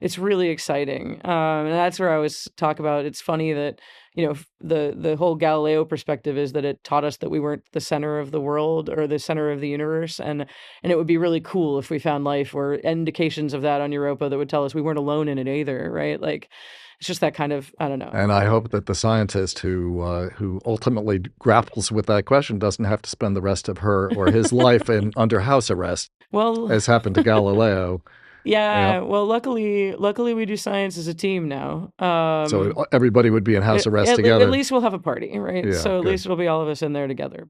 it's really exciting. And that's where I always talk about, it's funny that, the whole Galileo perspective is that it taught us that we weren't the center of the world or the center of the universe. And it would be really cool if we found life or indications of that on Europa that would tell us we weren't alone in it either, right? Like, it's just that kind of, I don't know. And I hope that the scientist who ultimately grapples with that question doesn't have to spend the rest of her or his life under house arrest, Well, as happened to Galileo. Yeah. yeah, well, luckily we do science as a team now. So everybody would be in house arrest At together. least we'll have a party, right? Yeah, So at good. least it'll be all of us in there together.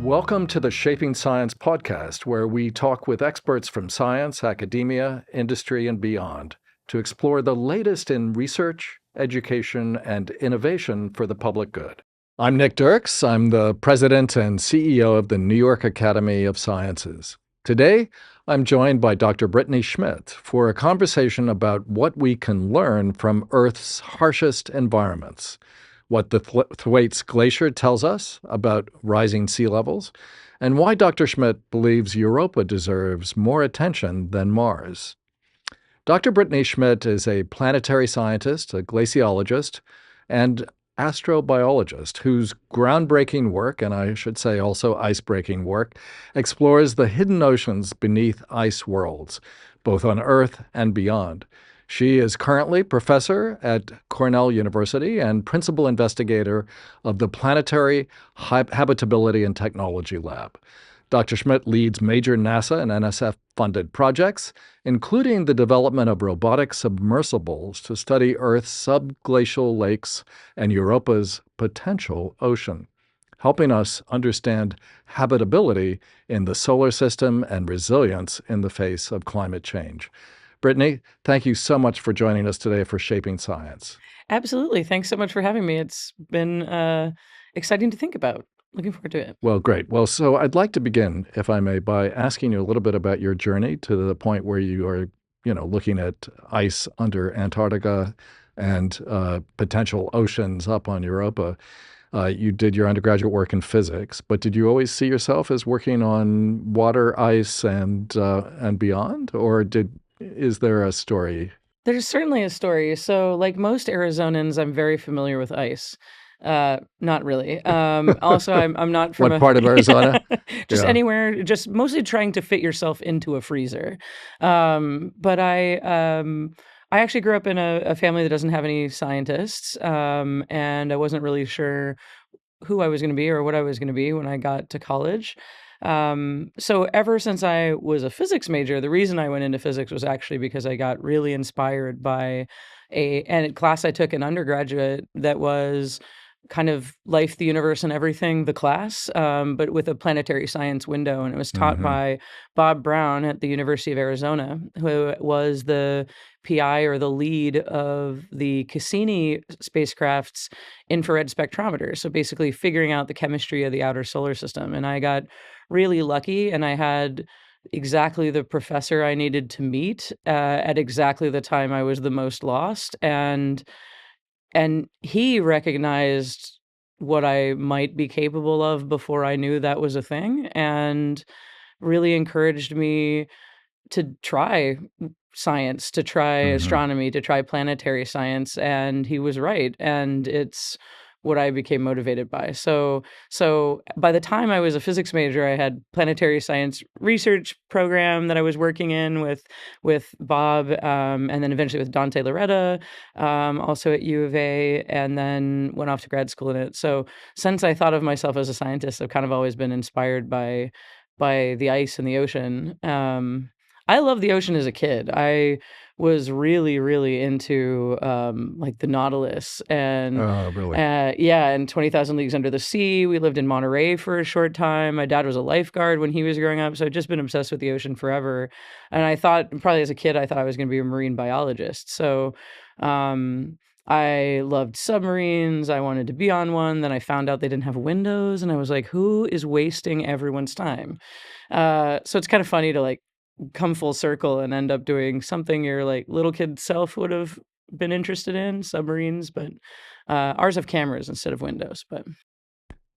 Welcome to the Shaping Science podcast, where we talk with experts from science, academia, industry, and beyond to explore the latest in research, education, and innovation for the public good. I'm Nick Dirks. I'm the president and CEO of the New York Academy of Sciences. Today, I'm joined by Dr. Britney Schmidt for a conversation about what we can learn from Earth's harshest environments, what the Thwaites Glacier tells us about rising sea levels, and why Dr. Schmidt believes Europa deserves more attention than Mars. Dr. Britney Schmidt is a planetary scientist, a glaciologist, and astrobiologist whose groundbreaking work, and I should say also ice-breaking work, explores the hidden oceans beneath ice worlds, both on Earth and beyond. She is currently professor at Cornell University and principal investigator of the Planetary Habitability and Technology Lab. Dr. Schmidt leads major NASA and NSF-funded projects, including the development of robotic submersibles to study Earth's subglacial lakes and Europa's potential ocean, helping us understand habitability in the solar system and resilience in the face of climate change. Britney, thank you so much for joining us today for Shaping Science. Absolutely. Thanks so much for having me. It's been exciting to think about. Looking forward to it. Well, great. Well, so I'd like to begin, if I may, by asking you a little bit about your journey to the point where you are, looking at ice under Antarctica and potential oceans up on Europa. You did your undergraduate work in physics, but did you always see yourself as working on water, ice, and beyond, or is there a story? There's certainly a story. So, like most Arizonans, I'm very familiar with ice. Not really. Also, I'm not from What a part of yeah, Arizona? just Yeah. anywhere. Just mostly trying to fit yourself into a freezer. But I actually grew up in a family that doesn't have any scientists, and I wasn't really sure who I was going to be or what I was going to be when I got to college. So ever since I was a physics major, the reason I went into physics was actually because I got really inspired by a class I took in undergraduate that was kind of Life, the Universe, and Everything, the class, but with a planetary science window. And it was taught Mm-hmm. by Bob Brown at the University of Arizona, who was the PI or the lead of the Cassini spacecraft's infrared spectrometer. So basically figuring out the chemistry of the outer solar system. And I got really lucky, and I had exactly the professor I needed to meet at exactly the time I was the most lost. And he recognized what I might be capable of before I knew that was a thing, and really encouraged me to try science, to try Mm-hmm. astronomy, to try planetary science, and he was right, and it's what I became motivated by. So by the time I was a physics major, I had planetary science research program that I was working in with Bob, and then eventually with Dante Loretta, also at U of A, and then went off to grad school in it. So since I thought of myself as a scientist, I've kind of always been inspired by the ice and the ocean. I loved the ocean as a kid. I was really, really into like the Nautilus and Really? yeah, and 20,000 Leagues Under the Sea. We lived in Monterey for a short time. My dad was a lifeguard when he was growing up, so I'd just been obsessed with the ocean forever. And I thought, probably as a kid, I thought I was going to be a marine biologist. So I loved submarines. I wanted to be on one. Then I found out they didn't have windows, and I was like, who is wasting everyone's time? So it's kind of funny to like come full circle and end up doing something your like little kid self would have been interested in, submarines, but ours have cameras instead of windows. But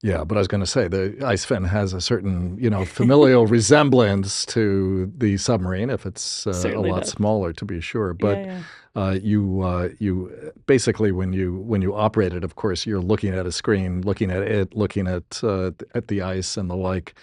Yeah, but I was going to say the ICEFIN has a certain, familial resemblance to the submarine, if it's a Certainly lot does. smaller, to be sure. Yeah, But yeah. you basically when you operate it, of course, you're looking at a screen, looking at it, looking at the ice and the like.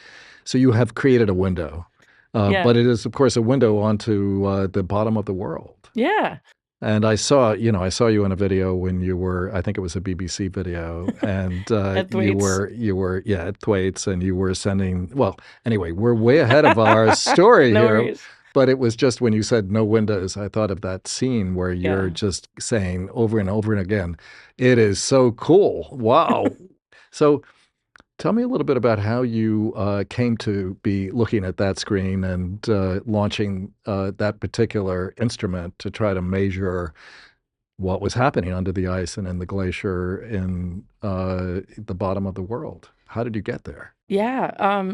So you have created a window, Yeah. but it is, of course, a window onto the bottom of the world. Yeah. And I saw you in a video when you were, I think it was a BBC video, and At you Thwaites. were, you were, yeah, at Thwaites, and you were sending, well, anyway, we're way ahead of our story No here, worries. but it was just when you said no windows, I thought of that scene where you're Yeah. just saying over and over and again, it is so cool. Wow. So tell me a little bit about how you came to be looking at that screen and launching that particular instrument to try to measure what was happening under the ice and in the glacier in the bottom of the world. How did you get there? Yeah.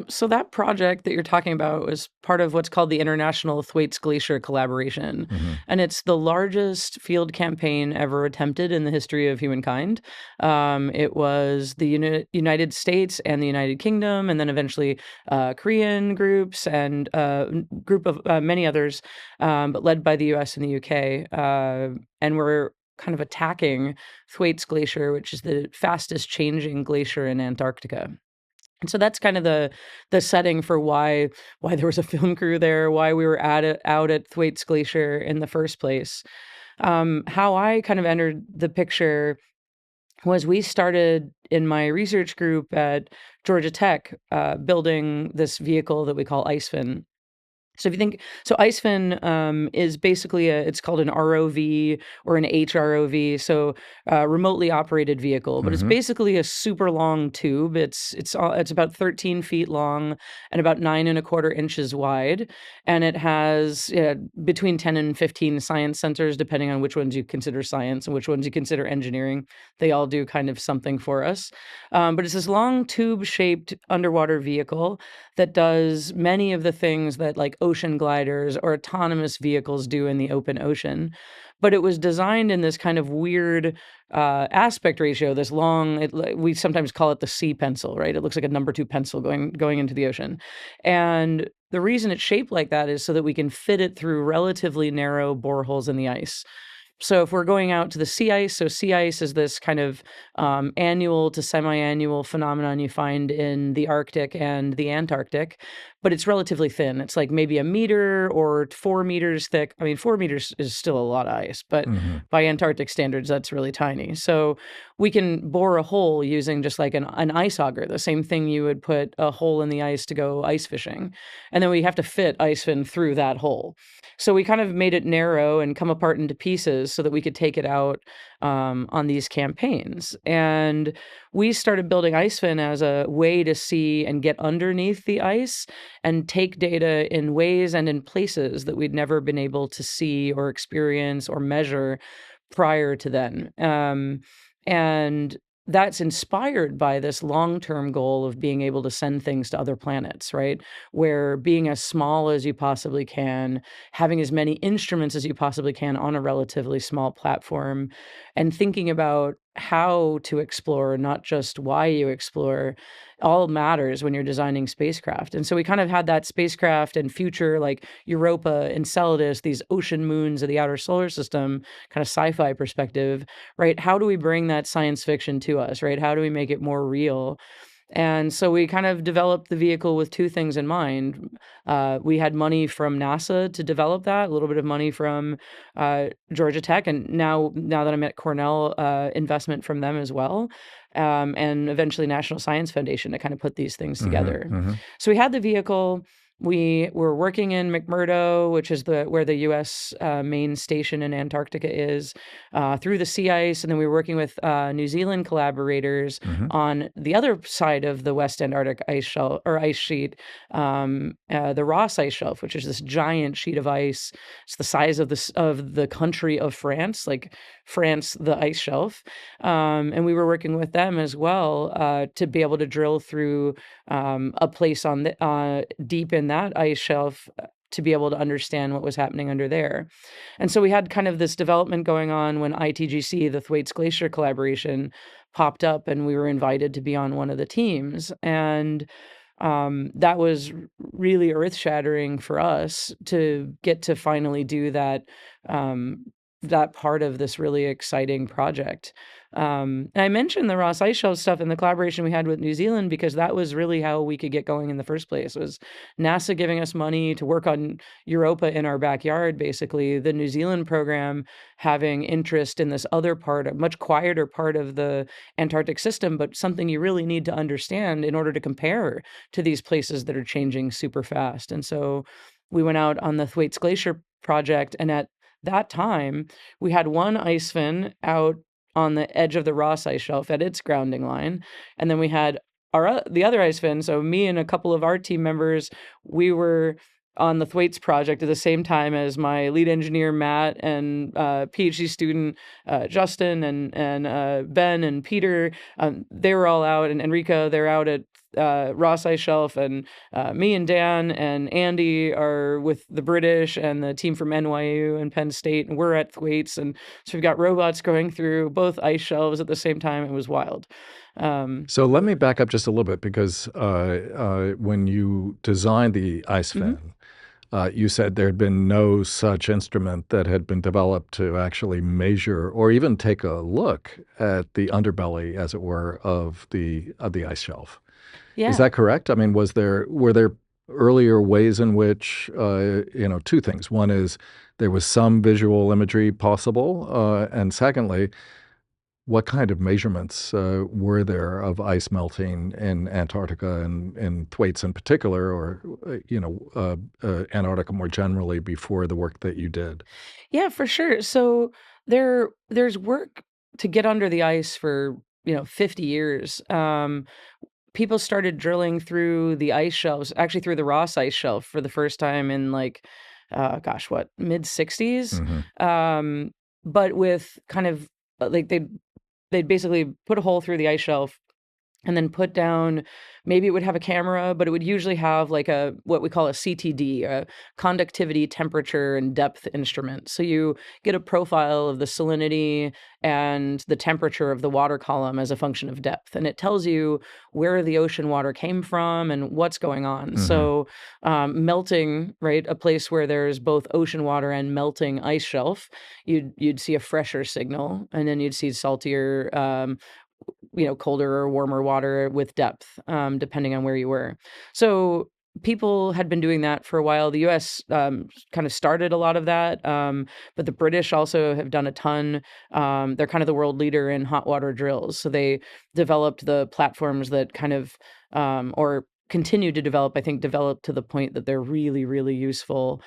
So that project that you're talking about was part of what's called the International Thwaites Glacier Collaboration. Hmm. And it's the largest field campaign ever attempted in the history of humankind. It was the United States and the United Kingdom, and then eventually Korean groups and group of many others, but led by the US and the UK. And we're kind of attacking Thwaites Glacier, which is the fastest changing glacier in Antarctica. And so that's kind of the setting for why there was a film crew there, why we were out at Thwaites Glacier in the first place. How I kind of entered the picture was we started in my research group at Georgia Tech, building this vehicle that we call ICEFIN. So if you think, so ICEFIN is basically it's called an ROV or an HROV, so remotely operated vehicle, but it's Hmm. basically a super long tube. It's about 13 feet long and about 9.25 inches wide, and it has between 10 and 15 science centers, depending on which ones you consider science and which ones you consider engineering. They all do kind of something for us, but it's this long tube-shaped underwater vehicle that does many of the things that like ocean gliders or autonomous vehicles do in the open ocean. But it was designed in this kind of weird aspect ratio, this long, we sometimes call it the sea pencil, right? It looks like a number two pencil going into the ocean. And the reason it's shaped like that is so that we can fit it through relatively narrow boreholes in the ice. So if we're going out to the sea ice, so sea ice is this kind of annual to semi-annual phenomenon you find in the Arctic and the Antarctic, but it's relatively thin. It's like maybe a meter or 4 meters thick. I mean, 4 meters is still a lot of ice, but Hmm. by Antarctic standards, that's really tiny. So we can bore a hole using just like an ice auger, the same thing you would put a hole in the ice to go ice fishing. And then we have to fit ice fin through that hole. So we kind of made it narrow and come apart into pieces so that we could take it out on these campaigns. And we started building ICEFIN as a way to see and get underneath the ice and take data in ways and in places that we'd never been able to see or experience or measure prior to then. And that's inspired by this long-term goal of being able to send things to other planets, right? Where being as small as you possibly can, having as many instruments as you possibly can on a relatively small platform, and thinking about how to explore, not just why you explore, all matters when you're designing spacecraft. And so we kind of had that spacecraft and future like Europa, Enceladus, these ocean moons of the outer solar system, kind of sci-fi perspective, right? How do we bring that science fiction to us, right? How do we make it more real? And so we kind of developed the vehicle with two things in mind. We had money from NASA to develop that, a little bit of money from Georgia Tech, and now that I'm at Cornell, investment from them as well, and eventually National Science Foundation to kind of put these things Hmm. together. Hmm. So we had the vehicle. We were working in McMurdo, which is where the U.S. Main station in Antarctica is, through the sea ice, and then we were working with New Zealand collaborators Hmm. on the other side of the West Antarctic ice shelf or ice sheet, the Ross ice shelf, which is this giant sheet of ice. It's the size of the country of France, like France, the ice shelf, and we were working with them as well to be able to drill through a place on the deep in that ice shelf to be able to understand what was happening under there. And so we had kind of this development going on when ITGC, the Thwaites Glacier collaboration, popped up, and we were invited to be on one of the teams. And that was really earth-shattering for us to get to finally do that, that part of this really exciting project. And I mentioned the Ross Ice Shelf stuff and the collaboration we had with New Zealand because that was really how we could get going in the first place, was NASA giving us money to work on Europa in our backyard, basically, the New Zealand program having interest in this other part, a much quieter part of the Antarctic system, but something you really need to understand in order to compare to these places that are changing super fast. And so we went out on the Thwaites Glacier project, and at that time, we had one ice fin out on the edge of the Ross Ice Shelf at its grounding line, and then we had the other ice fin. So me and a couple of our team members, we were on the Thwaites project at the same time as my lead engineer Matt and PhD student Justin and Ben and Peter. They were all out, and Enrico, they're out at Ross Ice Shelf, and me and Dan and Andy are with the British and the team from NYU and Penn State, and we're at Thwaites. And so we've got robots going through both ice shelves at the same time. It was wild. So let me back up just a little bit, because when you designed the ICEFIN, you said there had been no such instrument that had been developed to actually measure or even take a look at the underbelly, as it were, of the ice shelf. Yeah. Is that correct? I mean, were there earlier ways in which, two things. One is there was some visual imagery possible, and secondly, what kind of measurements were there of ice melting in Antarctica and in Thwaites in particular, or Antarctica more generally, before the work that you did? Yeah, for sure. So there's work to get under the ice for 50 years. People started drilling through the ice shelves, actually through the Ross Ice Shelf for the first time in mid 60s. But with kind of like they'd basically put a hole through the ice shelf and then put down, maybe it would have a camera, but it would usually have like what we call a CTD, a conductivity, temperature, and depth instrument. So you get a profile of the salinity and the temperature of the water column as a function of depth. And it tells you where the ocean water came from and what's going on. So melting, right, a place where there's both ocean water and melting ice shelf, you'd see a fresher signal, and then you'd see saltier, colder or warmer water with depth, depending on where you were. So people had been doing that for a while. The US kind of started a lot of that, but the British also have done a ton. They're kind of the world leader in hot water drills. So they developed the platforms that kind of, or continue to develop, I think, developed to the point that they're really, really useful.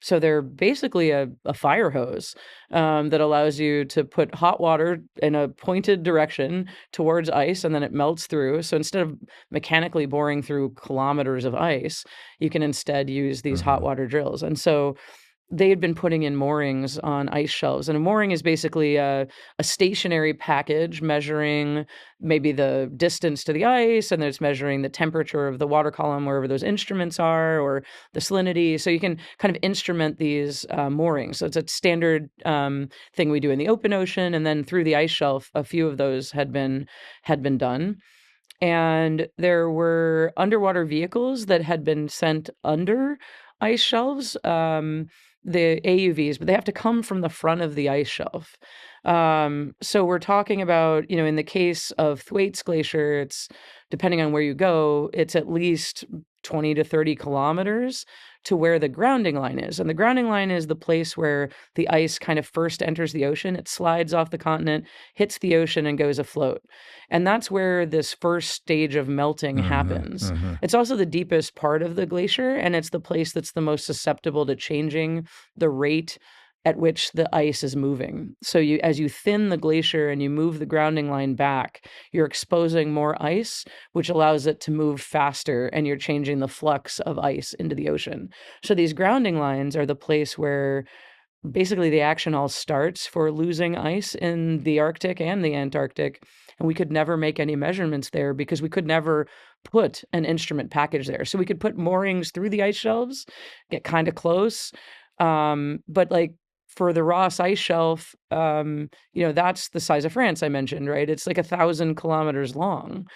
So they're basically a fire hose that allows you to put hot water in a pointed direction towards ice, and then it melts through. So instead of mechanically boring through kilometers of ice, you can instead use these hot water drills. And so they had been putting in moorings on ice shelves. And a mooring is basically a stationary package measuring maybe the distance to the ice, and it's measuring the temperature of the water column wherever those instruments are, or the salinity. So you can kind of instrument these moorings. So it's a standard thing we do in the open ocean, and then through the ice shelf, a few of those had been done. And there were underwater vehicles that had been sent under ice shelves, the AUVs, but they have to come from the front of the ice shelf. So we're talking about, in the case of Thwaites Glacier, it's, depending on where you go, it's at least 20 to 30 kilometers to where the grounding line is. And the grounding line is the place where the ice kind of first enters the ocean. It slides off the continent, hits the ocean, and goes afloat. And that's where this first stage of melting happens. It's also the deepest part of the glacier, and it's the place that's the most susceptible to changing the rate at which the ice is moving. So as you thin the glacier and you move the grounding line back, you're exposing more ice, which allows it to move faster, and you're changing the flux of ice into the ocean. So these grounding lines are the place where basically the action all starts for losing ice in the Arctic and the Antarctic. And we could never make any measurements there because we could never put an instrument package there. So we could put moorings through the ice shelves, get kind of close, but for the Ross ice shelf, that's the size of France I mentioned, right? It's like 1,000 kilometers long.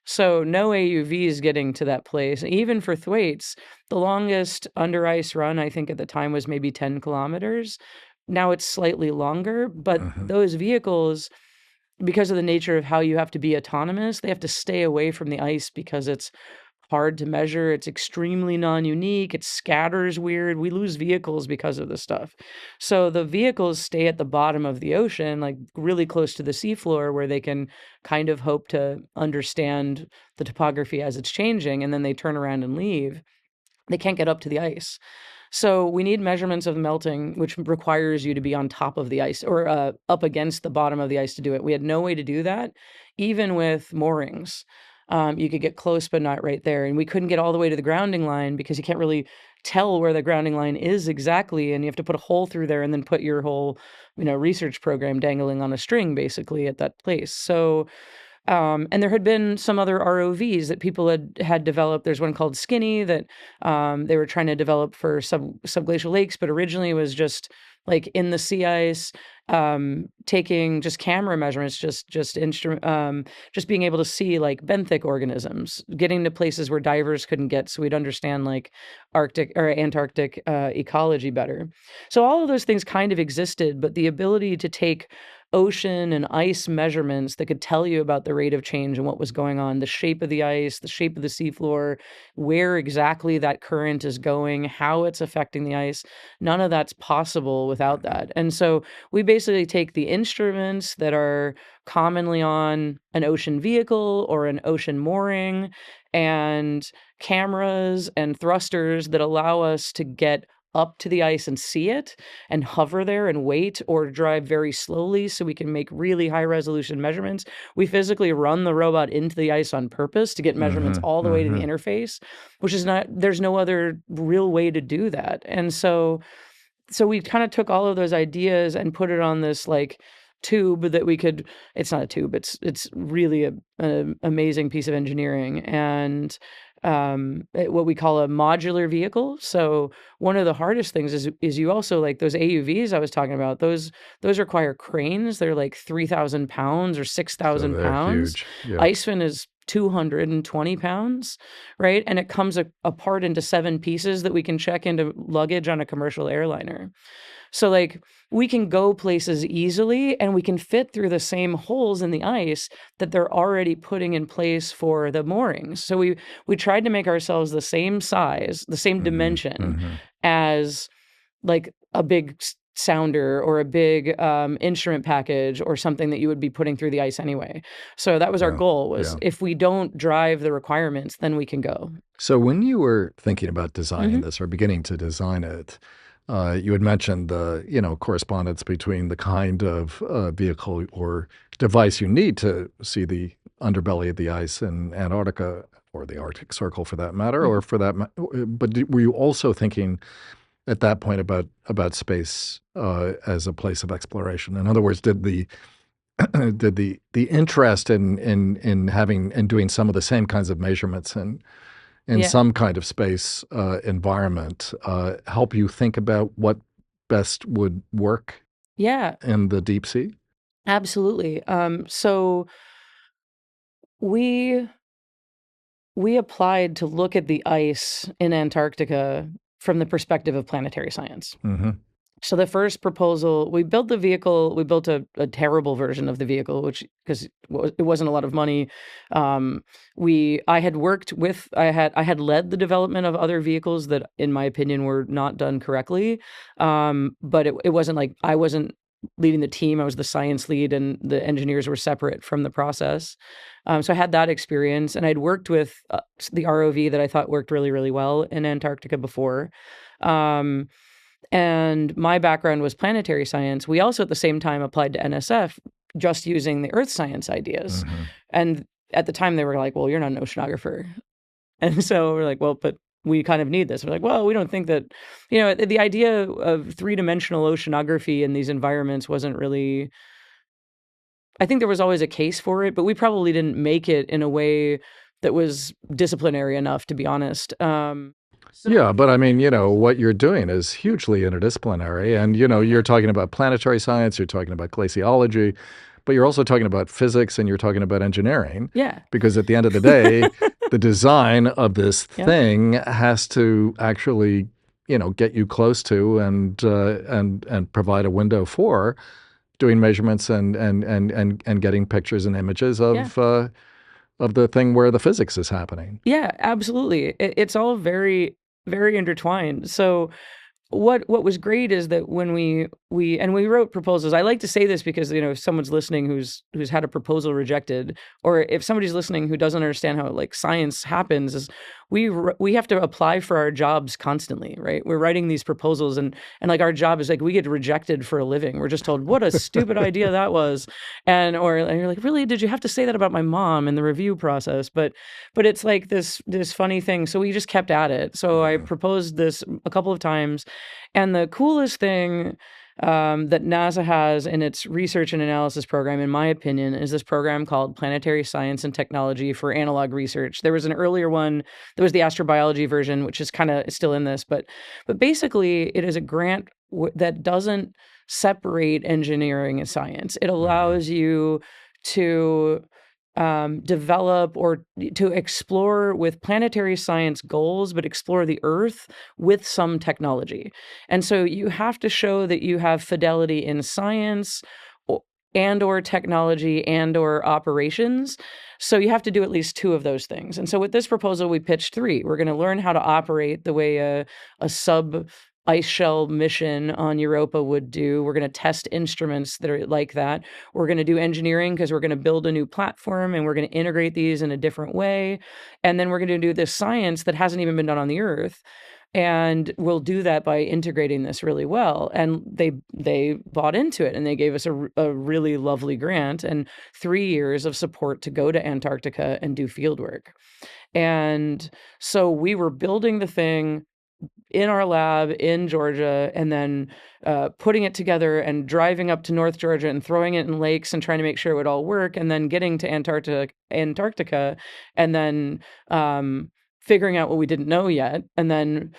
So no AUV is getting to that place. Even for Thwaites, the longest under ice run, I think at the time, was maybe 10 kilometers. Now it's slightly longer, but those vehicles, because of the nature of how you have to be autonomous, they have to stay away from the ice because it's hard to measure. It's extremely non-unique. It scatters weird. We lose vehicles because of this stuff. So the vehicles stay at the bottom of the ocean, like really close to the seafloor, where they can kind of hope to understand the topography as it's changing, and then they turn around and leave. They can't get up to the ice. So we need measurements of melting, which requires you to be on top of the ice or up against the bottom of the ice to do it. We had no way to do that, even with moorings. You could get close, but not right there. And we couldn't get all the way to the grounding line because you can't really tell where the grounding line is exactly. And you have to put a hole through there and then put your whole, research program dangling on a string, basically, at that place. So and there had been some other ROVs that people had developed. There's one called Skinny that they were trying to develop for subglacial lakes, but originally it was just like in the sea ice, taking just camera measurements, just being able to see like benthic organisms, getting to places where divers couldn't get, so we'd understand like Arctic or Antarctic ecology better. So all of those things kind of existed, but the ability to take ocean and ice measurements that could tell you about the rate of change and what was going on, the shape of the ice, the shape of the seafloor, where exactly that current is going, how it's affecting the ice. None of that's possible without that. And so we basically take the instruments that are commonly on an ocean vehicle or an ocean mooring and cameras and thrusters that allow us to get up to the ice and see it and hover there and wait or drive very slowly so we can make really high resolution measurements. We physically run the robot into the ice on purpose to get measurements all the way to the interface, which is there's no other real way to do that. And so we kind of took all of those ideas and put it on this like tube that we could, it's not a tube, it's really an amazing piece of engineering, and what we call a modular vehicle. So one of the hardest things is you also, like those AUVs I was talking about, those require cranes. They're like 3,000 pounds or 6,000 pounds. Huge. Yeah. ICEFIN is 220 pounds, right? And it comes apart into 7 pieces that we can check into luggage on a commercial airliner. So like we can go places easily and we can fit through the same holes in the ice that they're already putting in place for the moorings. So we tried to make ourselves the same size, the same dimension as like a big sounder or a big instrument package or something that you would be putting through the ice anyway. So that was our goal, was if we don't drive the requirements, then we can go. So when you were thinking about designing this or beginning to design it, you had mentioned the correspondence between the kind of vehicle or device you need to see the underbelly of the ice in Antarctica or the Arctic Circle, for that matter, or for that. But were you also thinking at that point about space as a place of exploration? In other words, did the interest in having and doing some of the same kinds of measurements and in some kind of space environment help you think about what best would work in the deep sea? Absolutely. So we applied to look at the ice in Antarctica from the perspective of planetary science. So the first proposal, we built the vehicle, we built a terrible version of the vehicle, which, because it wasn't a lot of money. I had led the development of other vehicles that, in my opinion, were not done correctly. But it wasn't like I wasn't leading the team. I was the science lead and the engineers were separate from the process. So I had that experience, and I'd worked with the ROV that I thought worked really, really well in Antarctica before. And my background was planetary science. We also at the same time applied to NSF just using the earth science ideas. And at the time they were like, well, you're not an oceanographer. And so we're like, well, but we kind of need this. We're like, well, we don't think that, the idea of three-dimensional oceanography in these environments wasn't really, I think there was always a case for it, but we probably didn't make it in a way that was disciplinary enough, to be honest. Yeah, but I mean, what you're doing is hugely interdisciplinary. And, you're talking about planetary science, you're talking about glaciology, but you're also talking about physics and you're talking about engineering. Yeah. Because at the end of the day, the design of this Yep. thing has to actually, get you close to and provide a window for doing measurements and getting pictures and images Yeah. of the thing where the physics is happening. Yeah, absolutely. It's all very, very intertwined. So what was great is that when we wrote proposals. I like to say this because if someone's listening who's had a proposal rejected, or if somebody's listening who doesn't understand how like science happens, is we have to apply for our jobs constantly, right? We're writing these proposals, and like our job is like we get rejected for a living. We're just told what a stupid idea that was, and you're like, really, did you have to say that about my mom in the review process? But it's like this funny thing. So we just kept at it. So I proposed this a couple of times. And the coolest thing that NASA has in its research and analysis program, in my opinion, is this program called Planetary Science and Technology for Analog Research. There was an earlier one, there was the astrobiology version, which is kind of still in this, but basically it is a grant that doesn't separate engineering and science. It allows you to develop or to explore with planetary science goals, but explore the Earth with some technology. And so you have to show that you have fidelity in science and or technology and or operations. So you have to do at least two of those things. And so with this proposal, we pitched three. We're going to learn how to operate the way a sub ice shell mission on Europa would do. We're going to test instruments that are like that. We're going to do engineering because we're going to build a new platform and we're going to integrate these in a different way. And then we're going to do this science that hasn't even been done on the Earth. And we'll do that by integrating this really well. And they bought into it, and they gave us a really lovely grant and 3 years of support to go to Antarctica and do field work. And so we were building the thing in our lab in Georgia, and then putting it together and driving up to North Georgia and throwing it in lakes and trying to make sure it would all work, and then getting to Antarctica, and then figuring out what we didn't know yet, and then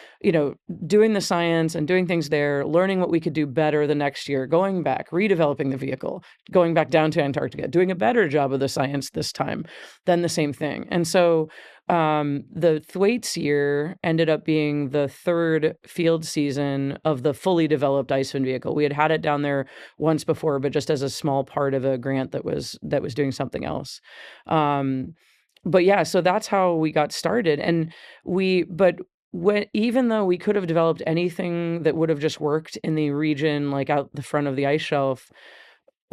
doing the science and doing things there, learning what we could do better the next year, going back, redeveloping the vehicle, going back down to Antarctica, doing a better job of the science this time, then the same thing. And so the Thwaites year ended up being the third field season of the fully developed ICEFIN vehicle. We had it down there once before, but just as a small part of a grant that was doing something else. But yeah, so that's how we got started. And even though we could have developed anything that would have just worked in the region, like out the front of the ice shelf,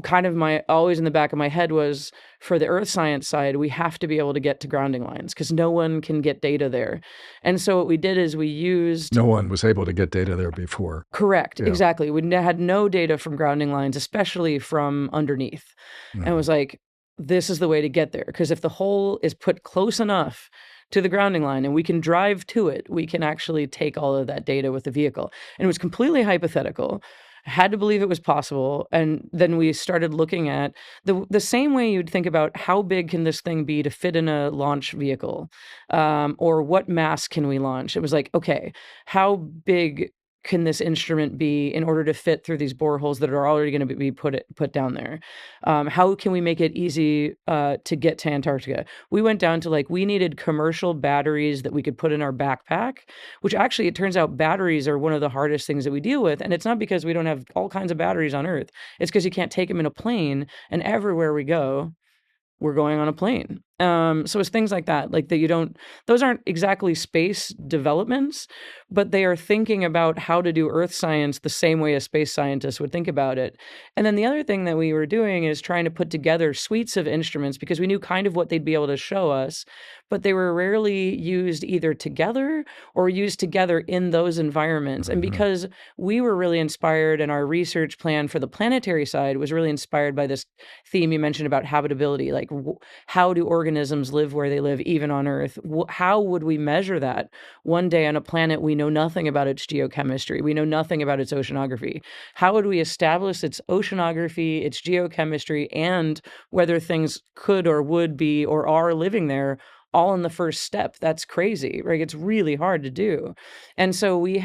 kind of always in the back of my head was, for the earth science side, we have to be able to get to grounding lines because no one can get data there. And so what we did is we used... No one was able to get data there before. Correct. Yeah. Exactly. We had no data from grounding lines, especially from underneath. And it was like, this is the way to get there. Because if the hole is put close enough to the grounding line and we can drive to it, we can actually take all of that data with the vehicle. And it was completely hypothetical. I had to believe it was possible. And then we started looking at the same way you'd think about how big can this thing be to fit in a launch vehicle, or what mass can we launch? It was like, okay, how big can this instrument be in order to fit through these boreholes that are already going to be put down there? How can we make it easy to get to Antarctica? We went down to we needed commercial batteries that we could put in our backpack, which actually, it turns out batteries are one of the hardest things that we deal with. And it's not because we don't have all kinds of batteries on Earth. It's because you can't take them in a plane, and everywhere we go, we're going on a plane. So it's things like that, those aren't exactly space developments, but they are thinking about how to do earth science the same way a space scientist would think about it. And then the other thing that we were doing is trying to put together suites of instruments because we knew kind of what they'd be able to show us, but they were rarely used either together or used together in those environments. And because we were really inspired, and our research plan for the planetary side was really inspired by this theme you mentioned about habitability, how do organisms live where they live, even on Earth? How would we measure that one day on a planet we know nothing about its geochemistry? We know nothing about its oceanography. How would we establish its oceanography, its geochemistry, and whether things could or would be or are living there all in the first step. That's crazy, right? It's really hard to do. And so we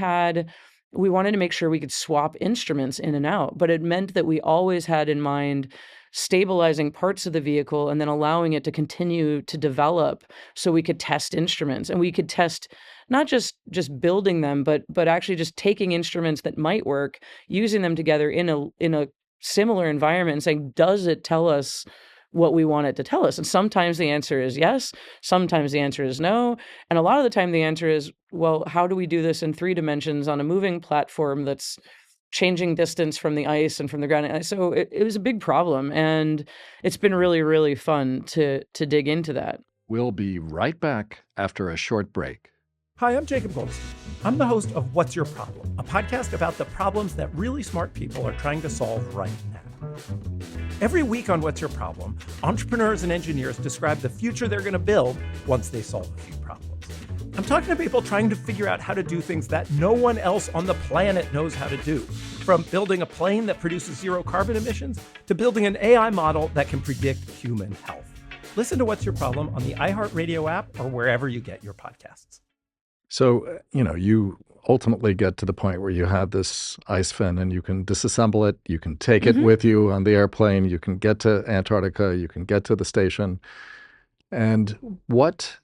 wanted to make sure we could swap instruments in and out, but it meant that we always had in mind stabilizing parts of the vehicle and then allowing it to continue to develop so we could test instruments, and we could test not just building them, but actually just taking instruments that might work, using them together in a similar environment and saying, does it tell us what we want it to tell us? And sometimes the answer is yes, sometimes the answer is no, and a lot of the time the answer is, well, how do we do this in 3 dimensions on a moving platform that's changing distance from the ice and from the ground? So it was a big problem, and it's been really, really fun to dig into that. We'll be right back after a short break. Hi, I'm Jacob Goldstein. I'm the host of What's Your Problem, a podcast about the problems that really smart people are trying to solve right now. Every week on What's Your Problem, entrepreneurs and engineers describe the future they're going to build once they solve a few problems. I'm talking to people trying to figure out how to do things that no one else on the planet knows how to do, from building a plane that produces 0 carbon emissions to building an AI model that can predict human health. Listen to What's Your Problem on the iHeartRadio app or wherever you get your podcasts. So, you ultimately get to the point where you have this ICEFIN and you can disassemble it, you can take it with you on the airplane, you can get to Antarctica, you can get to the station. And what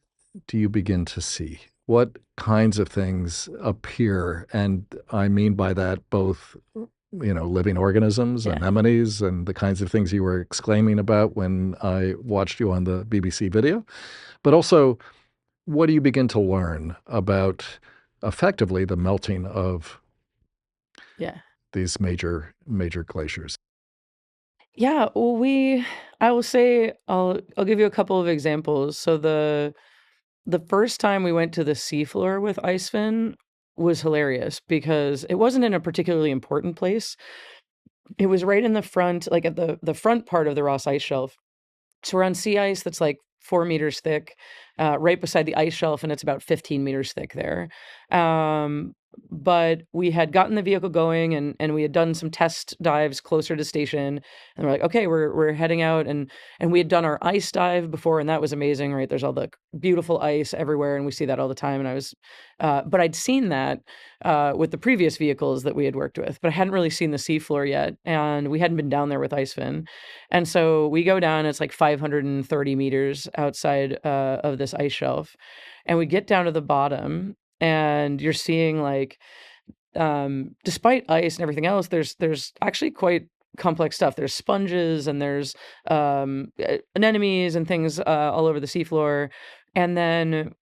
do you begin to see? What kinds of things appear? And I mean by that both, living organisms, anemones, and the kinds of things you were exclaiming about when I watched you on the BBC video, but also, what do you begin to learn about effectively the melting of these major glaciers? Yeah, well, I will say, I'll give you a couple of examples. So the first time we went to the seafloor with ICEFIN was hilarious because it wasn't in a particularly important place. It was right in the front, like at the front part of the Ross Ice Shelf. So we're on sea ice that's like 4 meters thick, right beside the ice shelf, and it's about 15 meters thick there. But we had gotten the vehicle going, and we had done some test dives closer to station, and we're like, okay, we're heading out, and we had done our ice dive before, and that was amazing, right? There's all the beautiful ice everywhere, and we see that all the time. And I was, but I'd seen that with the previous vehicles that we had worked with, but I hadn't really seen the seafloor yet, and we hadn't been down there with ICEFIN. And so we go down, it's like 530 meters outside of this ice shelf, and we get down to the bottom, and you're seeing like, despite ice and everything else, there's actually quite complex stuff. There's sponges and there's anemones and things all over the seafloor. And then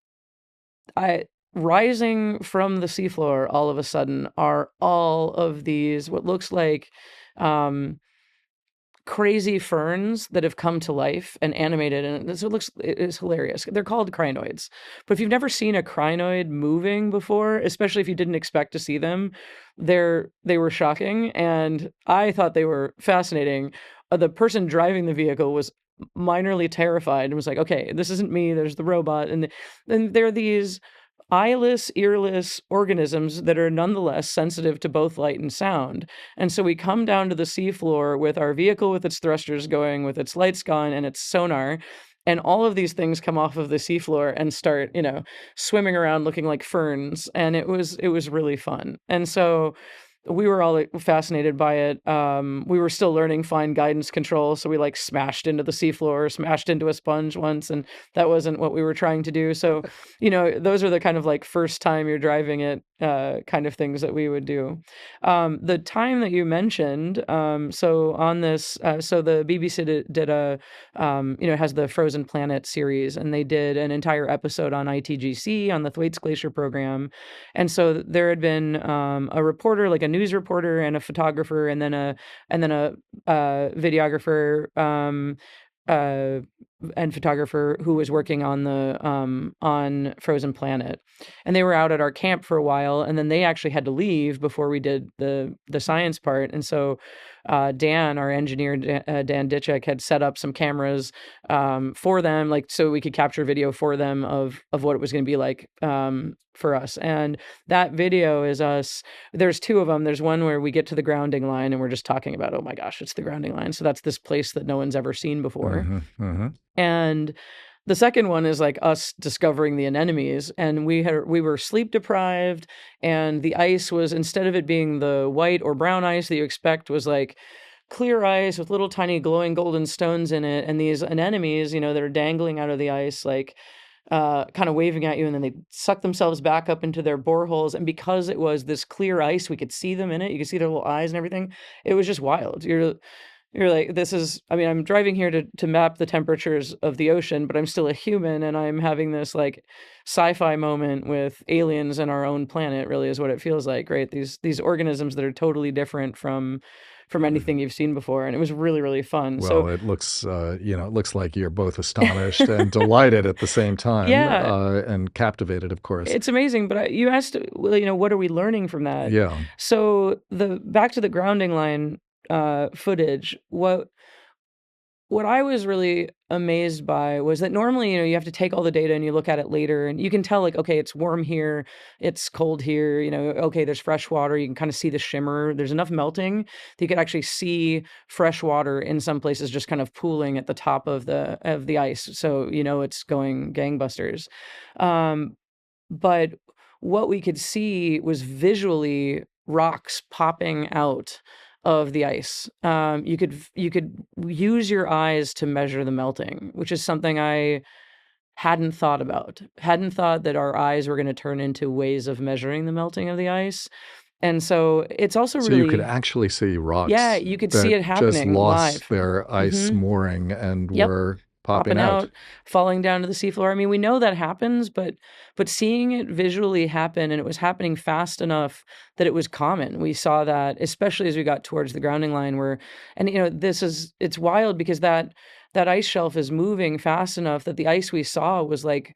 rising from the seafloor all of a sudden are all of these, what looks like crazy ferns that have come to life and animated, and it is hilarious. They're called crinoids. But if you've never seen a crinoid moving before, especially if you didn't expect to see them, they were shocking, and I thought they were fascinating. The person driving the vehicle was minorly terrified and was like, okay, this isn't me, there's the robot. And then there are these eyeless, earless organisms that are nonetheless sensitive to both light and sound. And so we come down to the seafloor with our vehicle with its thrusters going, with its lights gone, and its sonar. And all of these things come off of the seafloor and start, swimming around looking like ferns. And it was really fun. And so we were all fascinated by it. We were still learning fine guidance control, so we smashed into the seafloor, smashed into a sponge once, and that wasn't what we were trying to do. So, those are the kind of first time you're driving it kind of things that we would do. The time that you mentioned, so on this, so the BBC did a, has the Frozen Planet series, and they did an entire episode on ITGC, on the Thwaites Glacier program. And so there had been a reporter, like a news reporter, and a photographer, and then a videographer and photographer who was working on the on Frozen Planet. And they were out at our camp for a while, and then they actually had to leave before we did the science part. And so Dan, our engineer, Dan Ditchek, had set up some cameras for them, so we could capture video for them of what it was going to be like for us. And that video is us. There's 2 of them. There's one where we get to the grounding line and we're just talking about, oh my gosh, it's the grounding line. So that's this place that no one's ever seen before. And The second one is like us discovering the anemones, and we were sleep deprived, and the ice was, instead of it being the white or brown ice that you expect, was like clear ice with little tiny glowing golden stones in it, and these anemones, that are dangling out of the ice, like kind of waving at you, and then they suck themselves back up into their boreholes. And because it was this clear ice, we could see them in it. You could see their little eyes and everything. It was just wild. You're like, this is, I mean, I'm driving here to map the temperatures of the ocean, but I'm still a human, and I'm having this like sci-fi moment with aliens and our own planet, really is what it feels like, right? These organisms that are totally different from anything you've seen before. And it was really, really fun. Well, So it looks, it looks like you're both astonished and delighted at the same time, yeah, and captivated, of course. it's amazing. But you asked, well, what are we learning from that? Yeah. So back to the grounding line footage, what I was really amazed by was that normally, you have to take all the data and you look at it later, and you can tell, like, okay, it's warm here, it's cold here, okay, there's fresh water, you can kind of see the shimmer. There's enough melting that you could actually see fresh water in some places just kind of pooling at the top of the ice. So, it's going gangbusters. But what we could see was visually rocks popping out of the ice. You could use your eyes to measure the melting, which is something I hadn't thought about. Hadn't thought that our eyes were going to turn into ways of measuring the melting of the ice. And so it's also So really, you could actually see rocks yeah, you could see it that just happening lost live. their ice mooring and Yep. were popping out. Falling down to the seafloor. I mean, we know that happens, but seeing it visually happen, and it was happening fast enough that it was common. We saw that, especially as we got towards the grounding line, and it's wild because that ice shelf is moving fast enough that the ice we saw was like,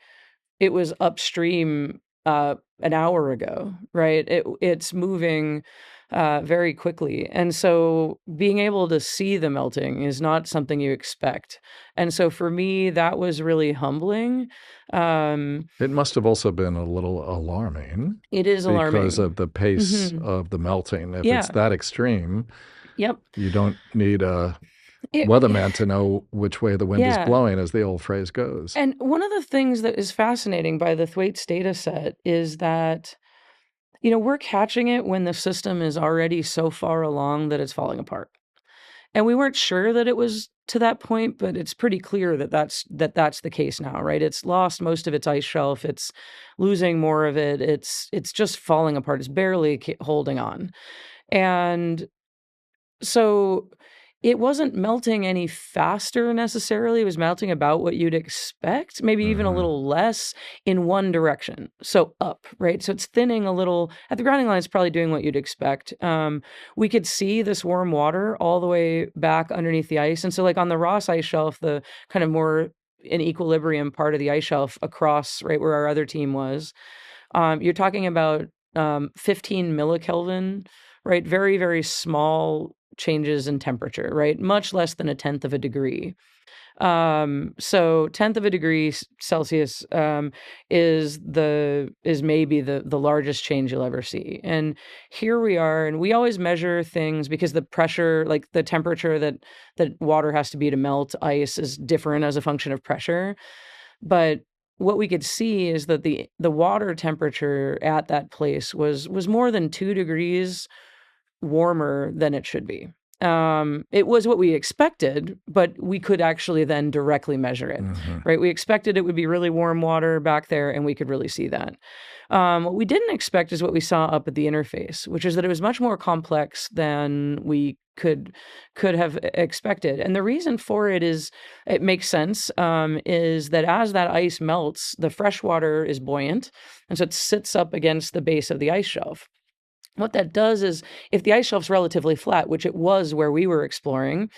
it was upstream an hour ago, right? It's moving very quickly. And so being able to see the melting is not something you expect. And so for me, that was really humbling. It must have also been a little alarming. It is alarming. Because of the pace Mhm. of the melting. If Yeah. it's that extreme, Yep. you don't need a It- weatherman to know which way the wind is Yeah. blowing, as the old phrase goes. And one of the things that is fascinating by the Thwaites data set is that, we're catching it when the system is already so far along that it's falling apart. And we weren't sure that it was to that point, but it's pretty clear that that's the case now, right? It's lost most of its ice shelf. It's losing more of it. It's just falling apart. It's barely holding on. And so it wasn't melting any faster necessarily. It was melting about what you'd expect, maybe even a little less in one direction. So up, right? So it's thinning a little. At the grounding line, it's probably doing what you'd expect. We could see this warm water all the way back underneath the ice. And so, like on the Ross ice shelf, the kind of more in equilibrium part of the ice shelf across, right, where our other team was, you're talking about 15 millikelvin, right? Very, very small changes in temperature, right? Much less than a tenth of a degree. So tenth of a degree Celsius is maybe the largest change you'll ever see. And here we are, and we always measure things because the pressure, like the temperature that water has to be to melt ice, is different as a function of pressure. But what we could see is that the water temperature at that place was more than 2 degrees warmer than it should be. It was what we expected, but we could actually then directly measure it, right? We expected it would be really warm water back there, and we could really see that. What we didn't expect is what we saw up at the interface, which is that it was much more complex than we could have expected. And the reason for it is, it makes sense, is that as that ice melts, the fresh water is buoyant, and so it sits up against the base of the ice shelf. What that does is, if the ice shelf's relatively flat, which it was where we were exploring,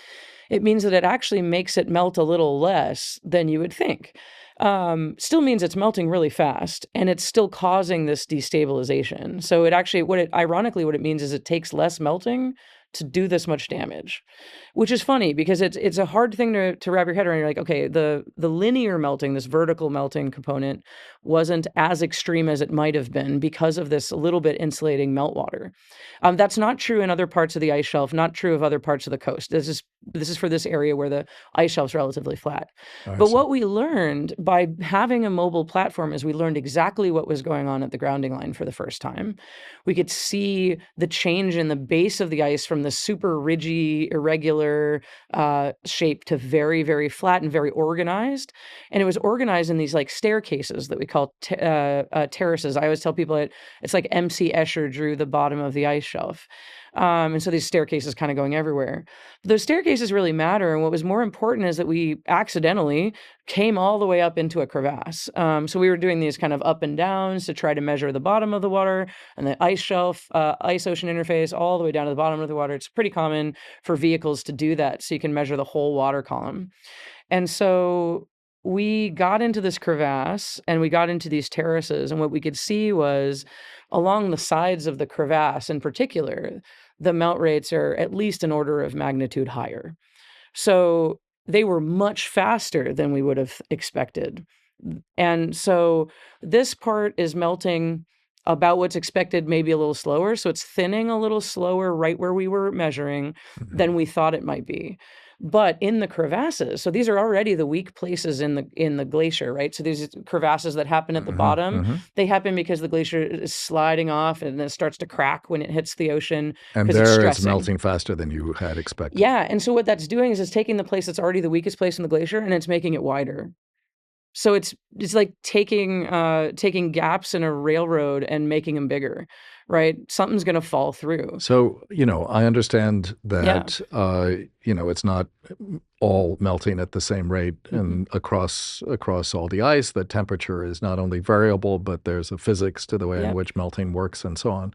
it means that it actually makes it melt a little less than you would think. Still means it's melting really fast, and it's still causing this destabilization. So it actually, ironically, what it means is it takes less melting to do this much damage, which is funny because it's a hard thing to wrap your head around. You're like, okay, the linear melting, this vertical melting component, wasn't as extreme as it might have been because of this little bit insulating meltwater. That's not true in other parts of the ice shelf, not true of other parts of the coast. This is for this area where the ice shelf's relatively flat. But what we learned by having a mobile platform is we learned exactly what was going on at the grounding line for the first time. We could see the change in the base of the ice from the super ridgy, irregular shape to very, very flat and very organized. And it was organized in these like staircases that we call terraces. I always tell people it's like MC Escher drew the bottom of the ice shelf. And so these staircases kind of going everywhere. Those staircases really matter. And what was more important is that we accidentally came all the way up into a crevasse. So we were doing these kind of up and downs to try to measure the bottom of the water and the ice shelf, ice-ocean interface all the way down to the bottom of the water. It's pretty common for vehicles to do that so you can measure the whole water column. And so we got into this crevasse and we got into these terraces. And what we could see was along the sides of the crevasse in particular, the melt rates are at least an order of magnitude higher. So they were much faster than we would have expected. And so this part is melting about what's expected, maybe a little slower. So it's thinning a little slower right where we were measuring than we thought it might be. But in the crevasses, so these are already the weak places in the glacier, right? So these crevasses that happen at the bottom, they happen because the glacier is sliding off and then it starts to crack when it hits the ocean. And there it's melting faster than you had expected. Yeah, and so what that's doing is it's taking the place that's already the weakest place in the glacier and it's making it wider. So it's like taking gaps in a railroad and making them bigger, right? Something's going to fall through. So, I understand that, it's not all melting at the same rate and across all the ice, that temperature is not only variable, but there's a physics to the way in which melting works and so on.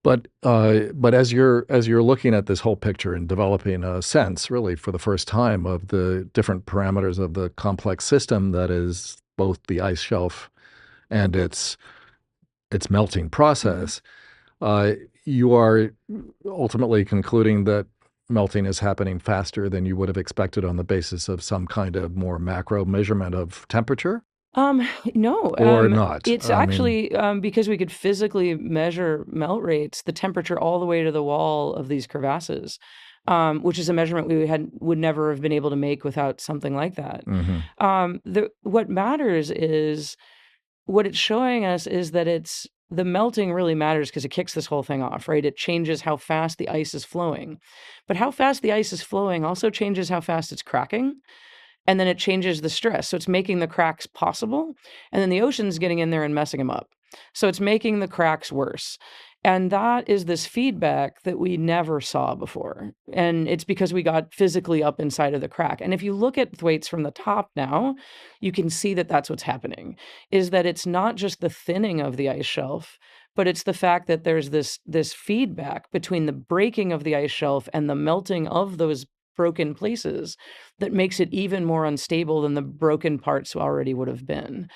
But as you're looking at this whole picture and developing a sense, really for the first time, of the different parameters of the complex system that is both the ice shelf and its melting process, you are ultimately concluding that melting is happening faster than you would have expected on the basis of some kind of more macro measurement of temperature? No, or not. It's actually because we could physically measure melt rates, the temperature all the way to the wall of these crevasses, which is a measurement we would never have been able to make without something like that. What matters is what it's showing us is that the melting really matters because it kicks this whole thing off, right? It changes how fast the ice is flowing, but how fast the ice is flowing also changes how fast it's cracking. And then it changes the stress. So it's making the cracks possible. And then the ocean's getting in there and messing them up. So it's making the cracks worse. And that is this feedback that we never saw before. And it's because we got physically up inside of the crack. And if you look at Thwaites from the top now, you can see that that's what's happening, is that it's not just the thinning of the ice shelf, but it's the fact that there's this feedback between the breaking of the ice shelf and the melting of those broken places that makes it even more unstable than the broken parts already would have been.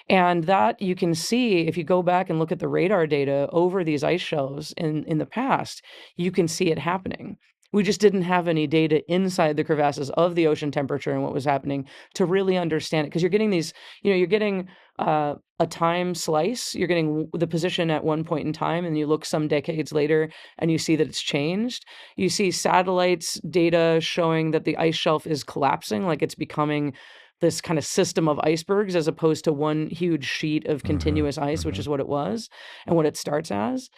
And that you can see if you go back and look at the radar data over these ice shelves in the past, you can see it happening. We just didn't have any data inside the crevasses of the ocean temperature and what was happening to really understand it. Because you're getting these, you're getting a time slice. You're getting the position at one point in time, and you look some decades later and you see that it's changed. You see satellites data showing that the ice shelf is collapsing, like it's becoming this kind of system of icebergs as opposed to one huge sheet of continuous ice, which is what it was and what it starts as.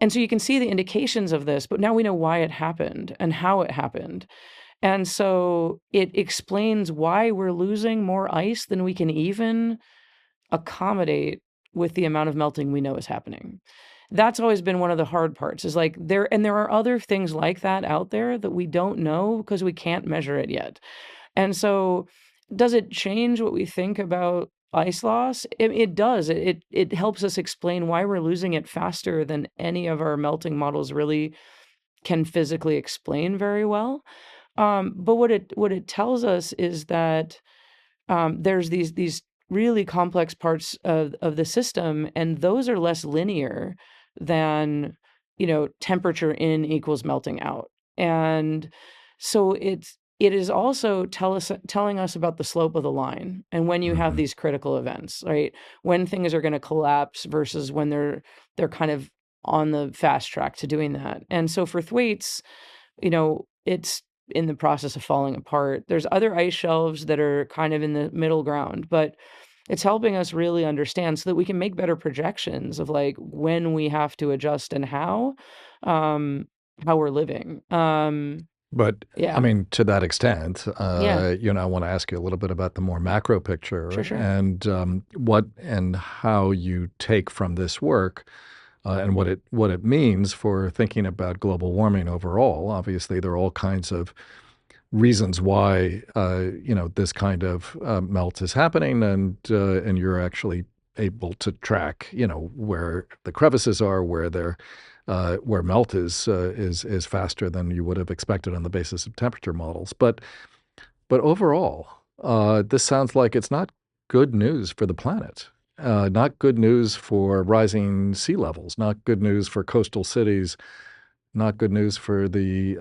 And so you can see the indications of this, but now we know why it happened and how it happened. And so it explains why we're losing more ice than we can even accommodate with the amount of melting we know is happening. That's always been one of the hard parts, is like there are other things like that out there that we don't know because we can't measure it yet. And so does it change what we think about ice loss? It does. It helps us explain why we're losing it faster than any of our melting models really can physically explain very well. But what it tells us is that there's these really complex parts of the system, and those are less linear than temperature in equals melting out. And so it is also telling us about the slope of the line and when you have these critical events, right? When things are going to collapse versus when they're kind of on the fast track to doing that. And so for Thwaites, it's in the process of falling apart. There's other ice shelves that are kind of in the middle ground, but it's helping us really understand so that we can make better projections of like when we have to adjust and how we're living. But I Yeah, mean, to that extent, yeah, I want to ask you a little bit about the more macro picture sure. and what and how you take from this work and what it means for thinking about global warming overall. Obviously, there are all kinds of reasons why this kind of melt is happening, and you're actually able to track where the crevices are, where melt is faster than you would have expected on the basis of temperature models. But overall, this sounds like it's not good news for the planet. Not good news for rising sea levels. Not good news for coastal cities. Not good news for the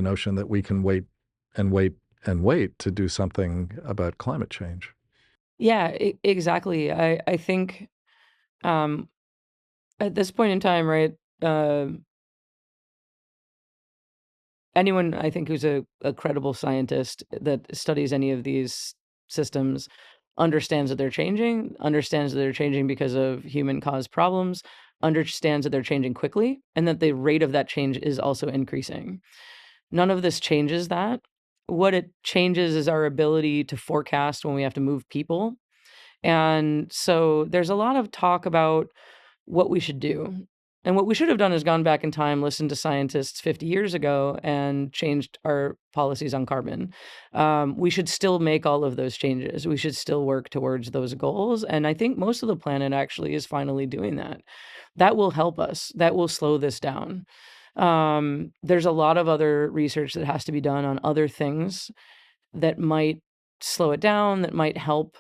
notion that we can wait and wait and wait to do something about climate change. Yeah, exactly. I think um, at this point in time, right? Uh, Anyone I think who's a credible scientist that studies any of these systems understands that they're changing because of human caused problems, understands that they're changing quickly, and that the rate of that change is also increasing. None of this changes that. What it changes is our ability to forecast when we have to move people. And so there's a lot of talk about what we should do. And what we should have done is gone back in time, listened to scientists 50 years ago, and changed our policies on carbon. We should still make all of those changes. We should still work towards those goals. And I think most of the planet actually is finally doing that. That will help us. That will slow this down. There's a lot of other research that has to be done on other things that might slow it down, that might help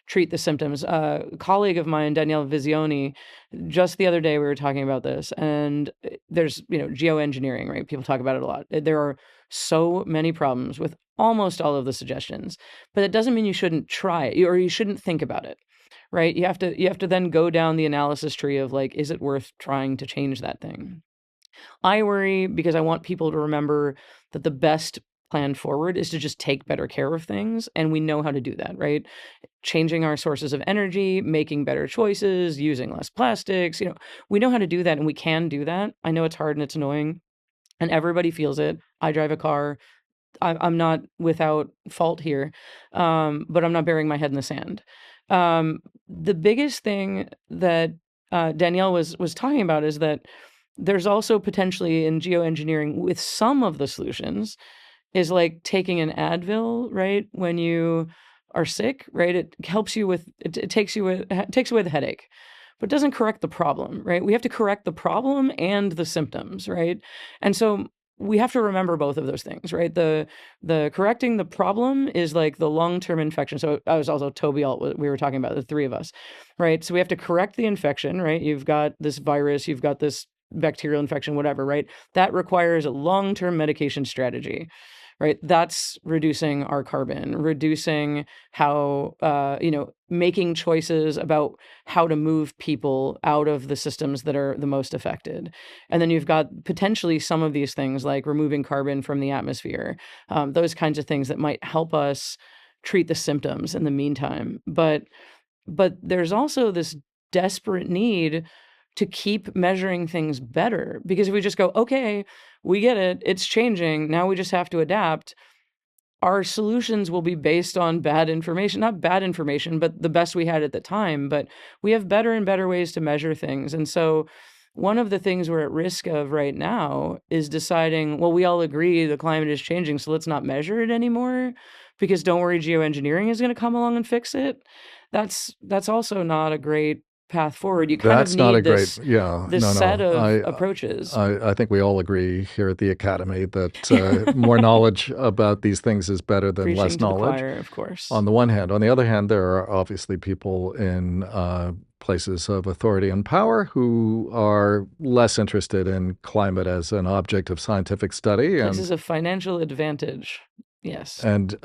treat the symptoms. A colleague of mine, Danielle Visioni, just the other day we were talking about this, and there's geoengineering, right? People talk about it a lot. There are so many problems with almost all of the suggestions, but it doesn't mean you shouldn't try it or you shouldn't think about it, right? You have to then go down the analysis tree of like, is it worth trying to change that thing? I worry because I want people to remember that the best plan forward is to just take better care of things, and we know how to do that, right? Changing our sources of energy, making better choices, using less plastics, we know how to do that and we can do that. I know it's hard and it's annoying and everybody feels it. I drive a car. I'm not without fault here, but I'm not burying my head in the sand. The biggest thing that Danielle was talking about is that there's also potentially in geoengineering with some of the solutions is like taking an Advil, right? When you are sick, right? It helps you with it takes away the headache, but doesn't correct the problem, right? We have to correct the problem and the symptoms, right? And so we have to remember both of those things, right? The correcting the problem is like the long-term infection. So I was also Toby Alt, we were talking about the three of us, right? So we have to correct the infection, right? You've got this virus, you've got this bacterial infection, whatever, right? That requires a long-term medication strategy, right? That's reducing our carbon, reducing how, making choices about how to move people out of the systems that are the most affected. And then you've got potentially some of these things like removing carbon from the atmosphere, those kinds of things that might help us treat the symptoms in the meantime. But there's also this desperate need to keep measuring things better, because if we just go, okay, we get it, it's changing, now we just have to adapt, our solutions will be based on bad information. Not bad information, but the best we had at the time. But we have better and better ways to measure things. And so one of the things we're at risk of right now is deciding, well, we all agree the climate is changing, so let's not measure it anymore, because don't worry, geoengineering is going to come along and fix it. That's also not a great path forward. You kind of That's not a need great, this yeah, this no, set no. of approaches. I think we all agree here at the Academy that more knowledge about these things is better than Preaching less to the knowledge. choir, of course. On the one hand. On the other hand, there are obviously people in places of authority and power who are less interested in climate as an object of scientific study. Places of financial advantage. Yes. And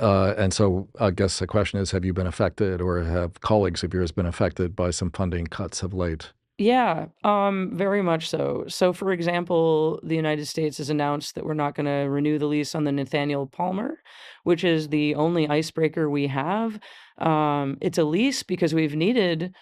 so I guess the question is, have you been affected, or have colleagues of yours been affected by some funding cuts of late? Yeah, very much so. So, for example, the United States has announced that we're not going to renew the lease on the Nathaniel Palmer, which is the only icebreaker we have. It's a lease because we've needed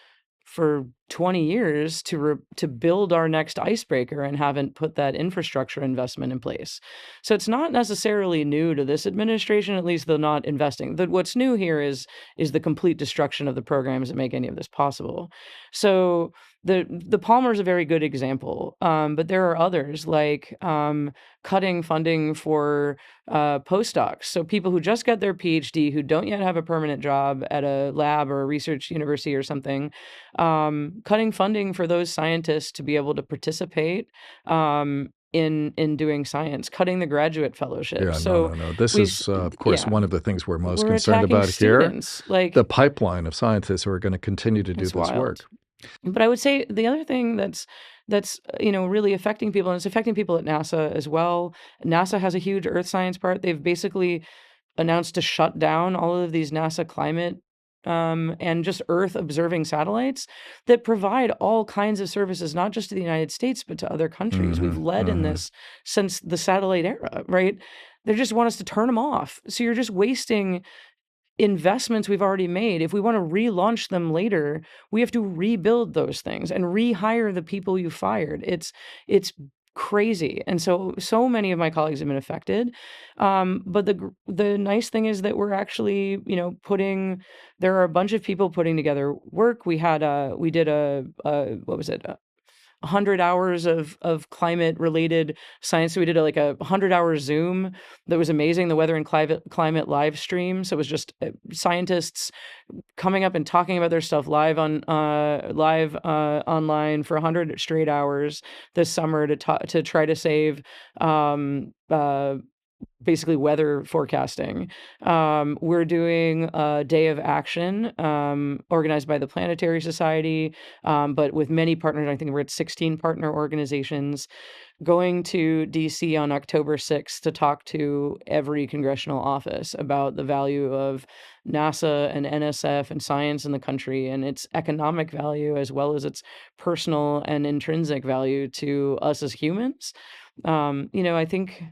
for 20 years to build our next icebreaker and haven't put that infrastructure investment in place. So it's not necessarily new to this administration, at least they're not investing. What's new here is the complete destruction of the programs that make any of this possible. So the Palmer is a very good example, but there are others like cutting funding for postdocs. So people who just got their PhD, who don't yet have a permanent job at a lab or a research university or something, cutting funding for those scientists to be able to participate in doing science, cutting the graduate fellowship. Yeah, so no. This is, of course, one of the things we're most concerned attacking about students, here. Like the pipeline of scientists who are going to continue to do this work. But I would say the other thing that's really affecting people, and it's affecting people at NASA as well. NASA has a huge earth science part. They've basically announced to shut down all of these NASA climate and just Earth observing satellites that provide all kinds of services, not just to the United States, but to other countries. We've led in this since the satellite era, right? They just want us to turn them off. So you're just wasting investments we've already made. If we want to relaunch them later, we have to rebuild those things and rehire the people you fired. It's crazy. And so many of my colleagues have been affected. But the nice thing is that we're actually, there are a bunch of people putting together work. We did what was it? 100 hours of climate related science. So we did a 100-hour Zoom that was amazing. The weather and climate live stream. So it was just scientists coming up and talking about their stuff live online for 100 straight hours this summer to try to save basically weather forecasting. We're doing a day of action organized by the Planetary Society, but with many partners. I think we're at 16 partner organizations, going to DC on October 6th to talk to every congressional office about the value of NASA and NSF and science in the country, and its economic value as well as its personal and intrinsic value to us as humans. I think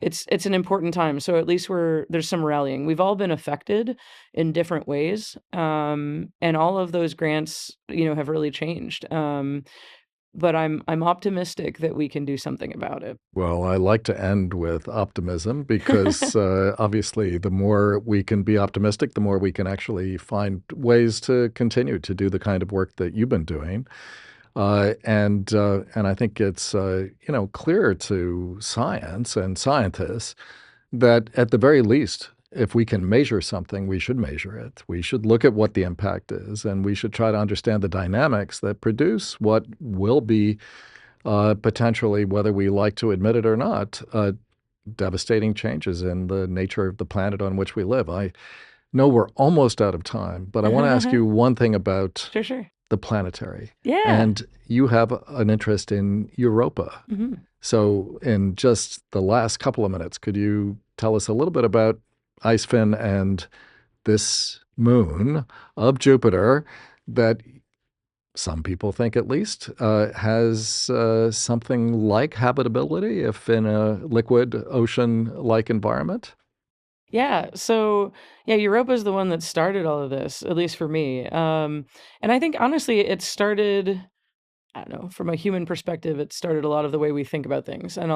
it's an important time. So at least there's some rallying. We've all been affected in different ways. And all of those grants, have really changed. But I'm optimistic that we can do something about it. Well, I like to end with optimism because obviously the more we can be optimistic, the more we can actually find ways to continue to do the kind of work that you've been doing. And I think it's clear to science and scientists that at the very least, if we can measure something, we should measure it. We should look at what the impact is, and we should try to understand the dynamics that produce what will be potentially, whether we like to admit it or not, devastating changes in the nature of the planet on which we live. I know we're almost out of time, but I want to ask you one thing about Sure. the Planetary. Yeah. And you have an interest in Europa. So in just the last couple of minutes, could you tell us a little bit about ICEFIN and this moon of Jupiter that some people think at least has something like habitability, if in a liquid ocean-like environment? Yeah. So Europa is the one that started all of this, at least for me. And I think honestly, it started, I don't know, from a human perspective, it started a lot of the way we think about things. And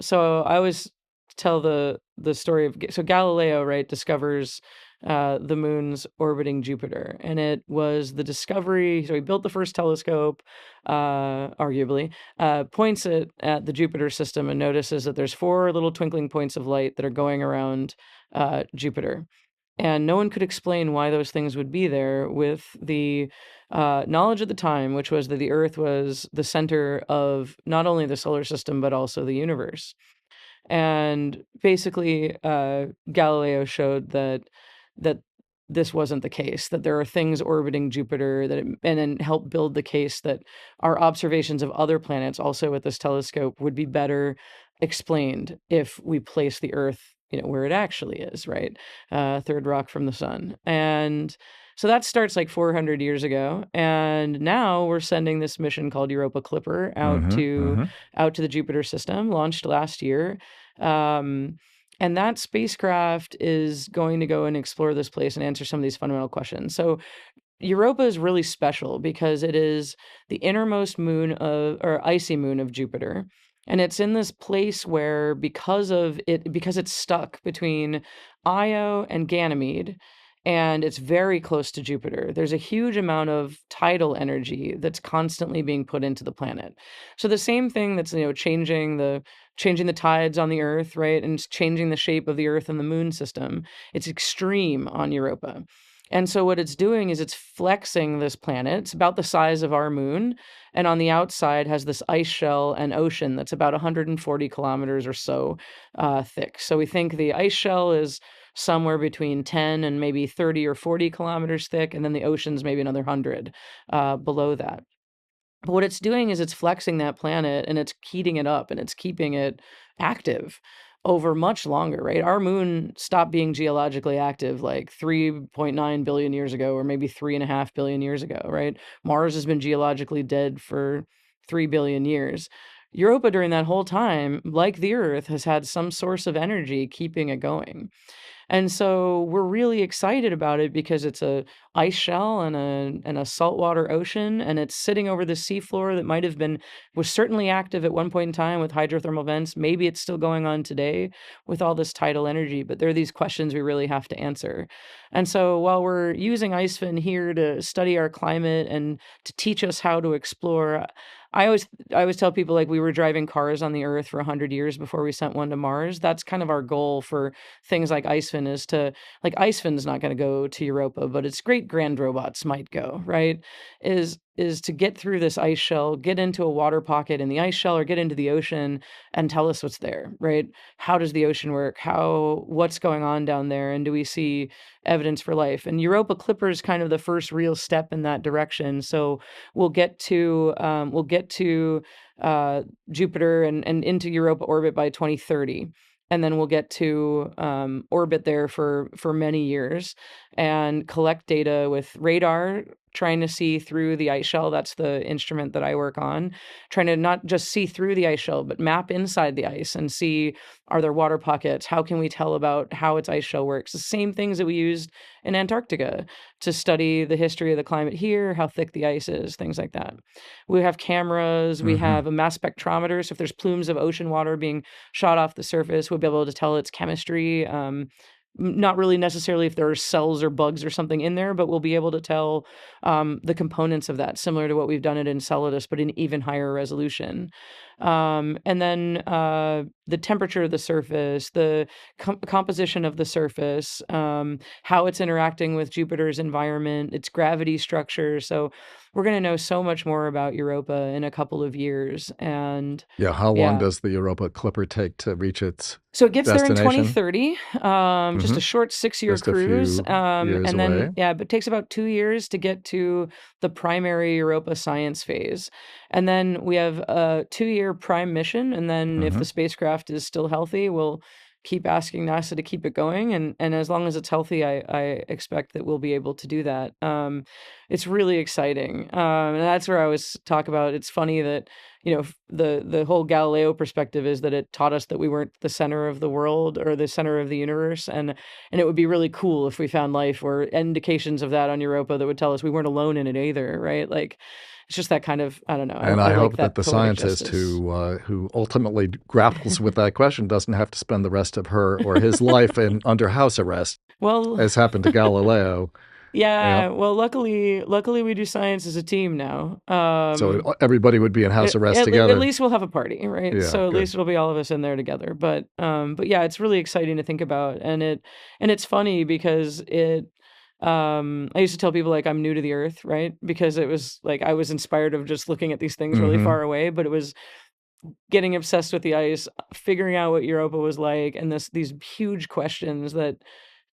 so I always tell the story of, so Galileo, right, discovers the moon's orbiting Jupiter, and it was the discovery. So he built the first telescope, arguably, points it at the Jupiter system and notices that there's 4 little twinkling points of light that are going around Jupiter. And no one could explain why those things would be there with the knowledge at the time, which was that the Earth was the center of not only the solar system, but also the universe. And basically, Galileo showed that this wasn't the case, that there are things orbiting Jupiter and then help build the case that our observations of other planets also with this telescope would be better explained if we place the Earth, where it actually is, right? Third rock from the sun. And so that starts like 400 years ago. And now we're sending this mission called Europa Clipper out to the Jupiter system, launched last year. And that spacecraft is going to go and explore this place and answer some of these fundamental questions. So Europa is really special because it is the innermost icy moon of Jupiter. And it's in this place where because it's stuck between Io and Ganymede, and it's very close to Jupiter, there's a huge amount of tidal energy that's constantly being put into the planet. So the same thing that's, changing the tides on the Earth, right? And changing the shape of the Earth and the moon system. It's extreme on Europa. And so what it's doing is it's flexing this planet. It's about the size of our moon. And on the outside has this ice shell and ocean that's about 140 kilometers or so thick. So we think the ice shell is somewhere between 10 and maybe 30 or 40 kilometers thick. And then the ocean's maybe another 100 below that. But what it's doing is it's flexing that planet and it's heating it up and it's keeping it active over much longer, right? Our moon stopped being geologically active like 3.9 billion years ago, or maybe 3.5 billion years ago, right? Mars has been geologically dead for 3 billion years. Europa during that whole time, like the Earth, has had some source of energy keeping it going. And so we're really excited about it because it's a ice shell and a saltwater ocean, and it's sitting over the seafloor that was certainly active at one point in time with hydrothermal vents. Maybe it's still going on today with all this tidal energy, but there are these questions we really have to answer. And so while we're using ICEFIN here to study our climate and to teach us how to explore, I always tell people, like, we were driving cars on the Earth for 100 years before we sent one to Mars. That's kind of our goal for things like ICEFIN, is to, like, ICEFIN's not going to go to Europa, but its great grand robots might go, right? Is to get through this ice shell, get into a water pocket in the ice shell, or get into the ocean and tell us what's there, right? How does the ocean work? What's going on down there? And do we see evidence for life? And Europa Clipper is kind of the first real step in that direction. So we'll get to Jupiter and into Europa orbit by 2030. And then we'll get to orbit there for many years and collect data with radar, trying to see through the ice shell. That's the instrument that I work on, trying to not just see through the ice shell, but map inside the ice and see, are there water pockets? How can we tell about how its ice shell works? The same things that we used in Antarctica to study the history of the climate here, how thick the ice is, things like that. We have cameras, we have a mass spectrometer. So if there's plumes of ocean water being shot off the surface, we'll be able to tell its chemistry. Not really necessarily if there are cells or bugs or something in there, but we'll be able to tell the components of that, similar to what we've done at Enceladus, but in even higher resolution. And then the temperature of the surface, the composition of the surface, how it's interacting with Jupiter's environment, its gravity structure. So we're going to know so much more about Europa in a couple of years. And how long does the Europa Clipper take to reach its So it gets there in destination? 2030, just a short 6-year Just a cruise. few years And then, away. but it takes about 2 years to get to the primary Europa science phase. And then we have a 2-year prime mission. And then if the spacecraft is still healthy, we'll keep asking NASA to keep it going. And as long as it's healthy, I expect that we'll be able to do that. It's really exciting. And that's where I always talk about, it's funny that, the whole Galileo perspective is that it taught us that we weren't the center of the world or the center of the universe. And it would be really cool if we found life or indications of that on Europa that would tell us we weren't alone in it either, right? Like, it's just that kind of, I don't know. And I like hope that the poetic scientist justice. who ultimately grapples with that question doesn't have to spend the rest of her or his life under house arrest, Well, as happened to Galileo. yeah. Well, luckily we do science as a team now. So everybody would be in house arrest together. At least we'll have a party, right? Yeah, So at good. least it'll be all of us in there together. But yeah, it's really exciting to think about, and it's funny because I used to tell people, like, I'm new to the Earth, right? Because it was like I was inspired of just looking at these things really far away, but it was getting obsessed with the ice, figuring out what Europa was like, and these huge questions that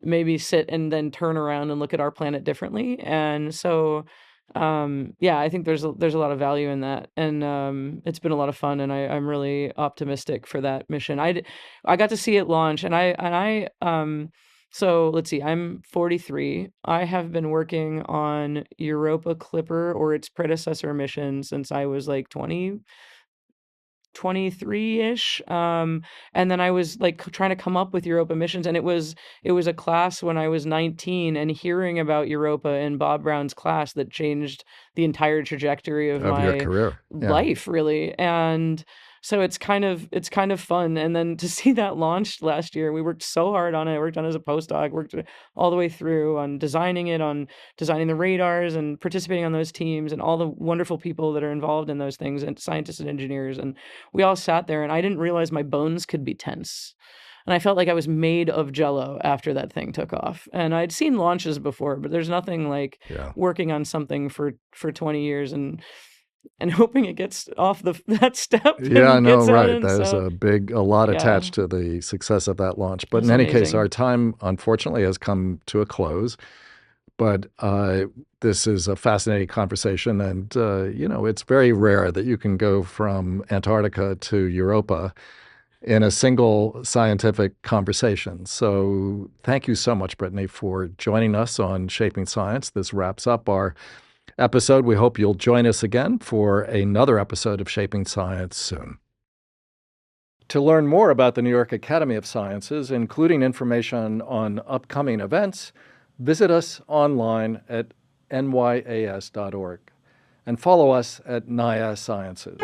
maybe sit and then turn around and look at our planet differently. And so, yeah, I think there's a lot of value in that, and it's been a lot of fun, and I'm really optimistic for that mission. I got to see it launch, so let's see, I'm 43. I have been working on Europa Clipper or its predecessor mission since I was like 23-ish. And then I was like trying to come up with Europa missions, and it was a class when I was 19, and hearing about Europa in Bob Brown's class that changed the entire trajectory of Of your my career. Yeah. life, really. And so it's kind of fun. And then to see that launched last year, we worked so hard on it. I worked on it as a postdoc, worked all the way through on designing it, on designing the radars and participating on those teams, and all the wonderful people that are involved in those things, and scientists and engineers. And we all sat there, and I didn't realize my bones could be tense. And I felt like I was made of jello after that thing took off. And I'd seen launches before, but there's nothing like working on something for 20 years and hoping it gets off that step. Yeah, and no, gets out. right. And There's so, a lot attached to the success of that launch. But It's in any case, amazing. our time, unfortunately, has come to a close. But this is a fascinating conversation. And, it's very rare that you can go from Antarctica to Europa in a single scientific conversation. So thank you so much, Britney, for joining us on Shaping Science. This wraps up our episode. We hope you'll join us again for another episode of Shaping Science soon. To learn more about the New York Academy of Sciences, including information on upcoming events, visit us online at nyas.org and follow us at NIAS Sciences.